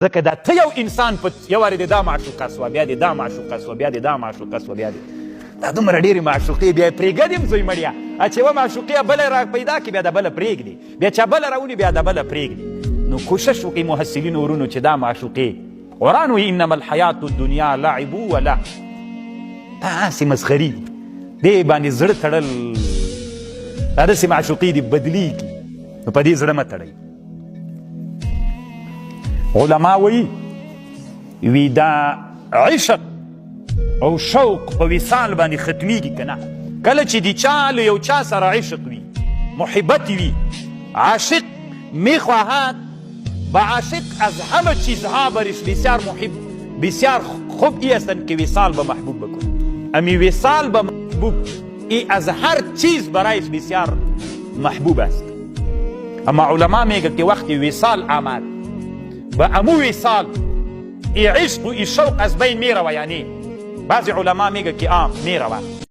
ځکه دا ته یو انسان په یو وارې د دا معشوقه سوه بیا د دا معشوقه سوه بیا د دا معشوقه سوه بیا دا دومره ډېرې معشوقې بیا یې پرېږدیم زوی مړیه چې یوه معشوقې بله را پیدا کړي بیا د بله پرېږدي بیا چا بله راوني بیا د بله پرېږدي نو کوشش وکړئ محصلینو ورونو چې دا معشوقې قرآن وایي انما الحیات الدنیا لعب وله دا هسې مسخري دي دې باندې زړه تړل دا داسې معشوقې دي بدلیږي نو په دې زړه مه تړئ علما وایي وی دا عشق او شوق په وصال باندې ختمیږي که نه کله چې د چا له یو چا سره عشق وي محبت وي عاشق میخواهد به عاشق از همه چیزها برش بسیار محب بسیار خوب ای هستند که وصال به محبوب بکنه امی وصال به محبوب ای از هر چیز برایش بسیار محبوب است اما علما میگه که وقتی وصال آمد و امو وصال ای عشق و ای شوق از بین میروه یعنی بعضی علما میگه که میروه